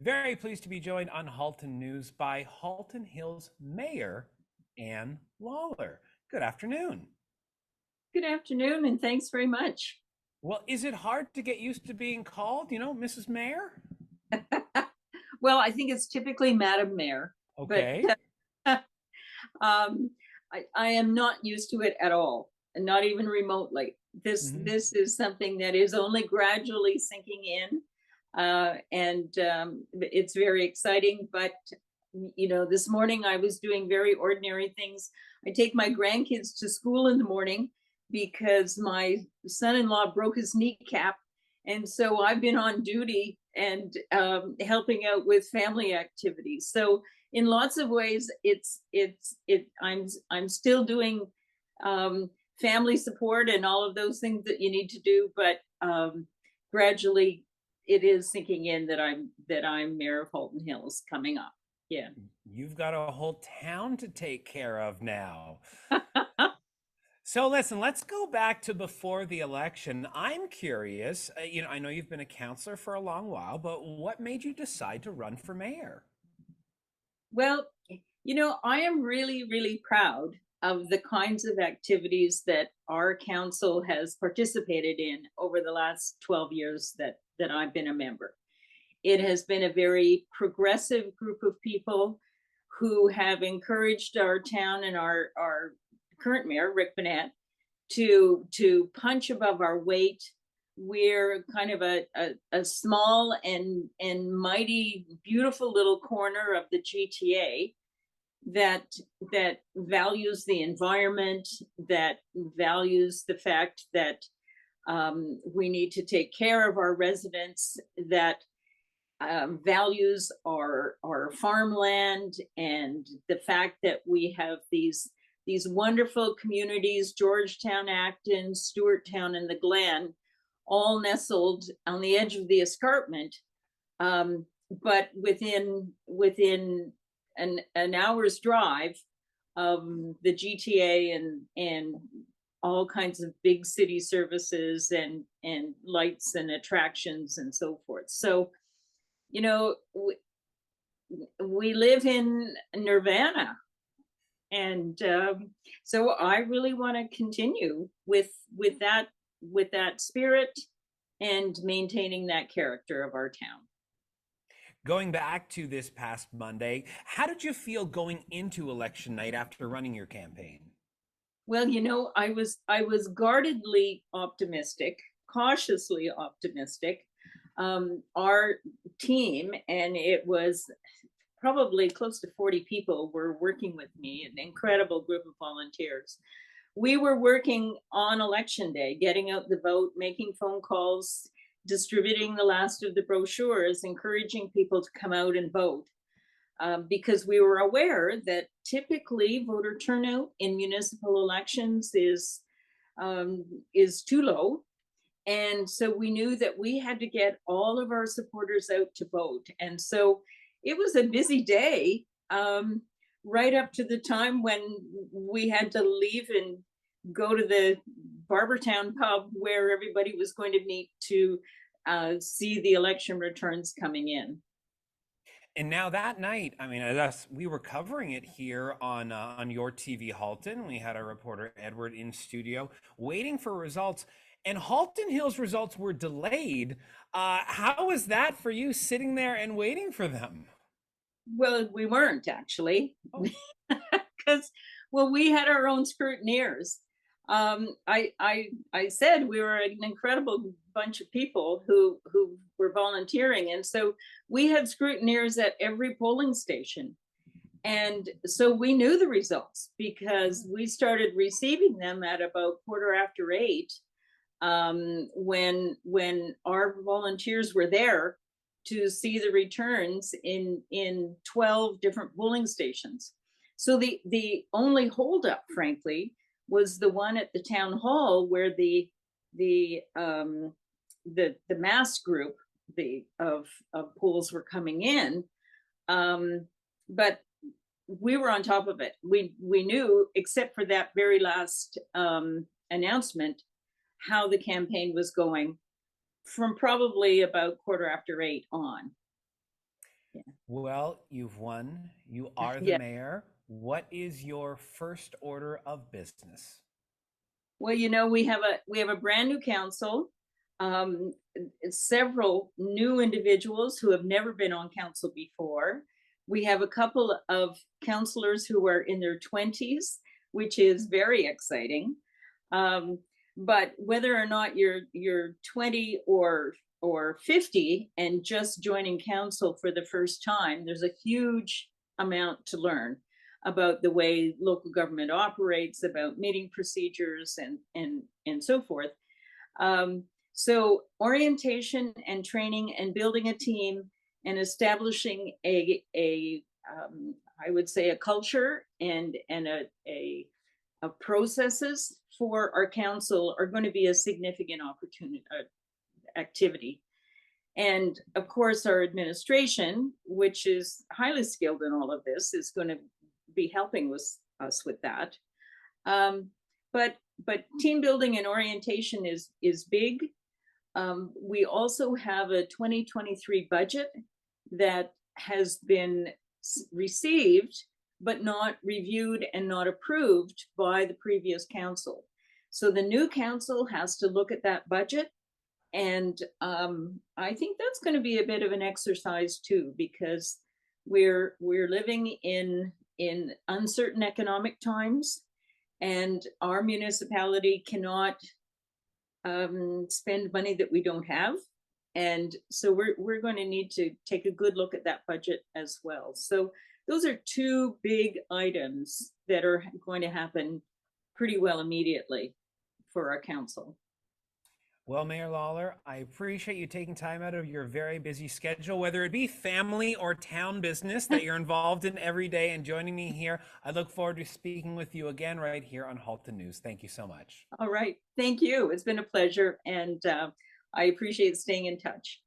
Very pleased to be joined on Halton News by Halton Hills Mayor Ann Lawlor. Good afternoon. Good afternoon, and thanks very much. Well, is it hard to get used to being called, Mrs. Mayor? Well, I think it's typically Madam Mayor, but Okay. um, I am not used to it at all, and not even remotely. This Mhm. this is something that is only gradually sinking in, and it's very exciting. But this morning I was doing very ordinary things. I take my grandkids to school in the morning because my son-in-law broke his kneecap, and so I've been on duty and helping out with family activities. So in lots of ways, I'm still doing um, family support and all of those things that you need to do, but gradually it is sinking in that I'm mayor of Halton Hills coming up. Yeah. You've got a whole town to take care of now. So listen, let's go back to before the election. I'm curious, I know you've been a counselor for a long while, but what made you decide to run for mayor? Well, I am really, really proud of the kinds of activities that our council has participated in over the last 12 years that I've been a member. It has been a very progressive group of people who have encouraged our town and our current mayor, Rick Bennett, to punch above our weight. We're kind of a small and mighty, beautiful little corner of the GTA that that values the environment, that values the fact that we need to take care of our residents, that values our farmland, and the fact that we have these wonderful communities, Georgetown, Acton, Stewarttown, and the Glen, all nestled on the edge of the escarpment, but within an hour's drive of the GTA and all kinds of big city services and lights and attractions and so forth. So you know we live in Nirvana, and so I really want to continue with that spirit and maintaining that character of our town. Going back to this past Monday, how did you feel going into election night after running your campaign? Well, I was guardedly optimistic, cautiously optimistic. Our team, and it was probably close to 40 people, were working with me, an incredible group of volunteers. We were working on election day, getting out the vote, making phone calls, distributing the last of the brochures, encouraging people to come out and vote, because we were aware that typically voter turnout in municipal elections is too low, and so we knew that we had to get all of our supporters out to vote. And so it was a busy day, right up to the time when we had to leave and go to the Barbertown pub where everybody was going to meet to see the election returns coming in. And now that night, I mean, we were covering it here on your TV, Halton. We had our reporter Edward in studio waiting for results, and Halton Hills results were delayed. How was that for you, sitting there and waiting for them? Well, we weren't actually, Oh, because well, we had our own scrutineers. I said we were an incredible bunch of people who were volunteering, and so we had scrutineers at every polling station, and so we knew the results because we started receiving them at about quarter after 8, when our volunteers were there to see the returns in 12 different polling stations. So the only holdup, frankly, was the one at the town hall where the the mass group of polls were coming in. But we were on top of it. We knew, except for that very last announcement, how the campaign was going from probably about quarter after 8 on. Well, you've won. You are the Yeah. mayor. What is your first order of business? Well, we have a brand new council, um, several new individuals who have never been on council before. We have a couple of councilors who are in their 20s, which is very exciting. Um, but whether or not you're 20 or 50 and just joining council for the first time, there's a huge amount to learn about the way local government operates, about meeting procedures, and so forth. Um, so orientation and training and building a team and establishing a I would say a culture and a processes for our council are going to be a significant opportunity activity. And of course, our administration, which is highly skilled in all of this, is going to be helping us with that. Um, but team building and orientation is big. We also have a 2023 budget that has been received, but not reviewed and not approved by the previous council. So the new council has to look at that budget, and I think that's going to be a bit of an exercise too, because we're living in uncertain economic times, and our municipality cannot spend money that we don't have. And so we're going to need to take a good look at that budget as well. So those are two big items that are going to happen pretty well immediately for our council. Well, Mayor Lawler, I appreciate you taking time out of your very busy schedule, whether it be family or town business that you're involved in every day, and joining me here. I look forward to speaking with you again right here on Halton News. Thank you so much. All right. Thank you. It's been a pleasure. And I appreciate staying in touch.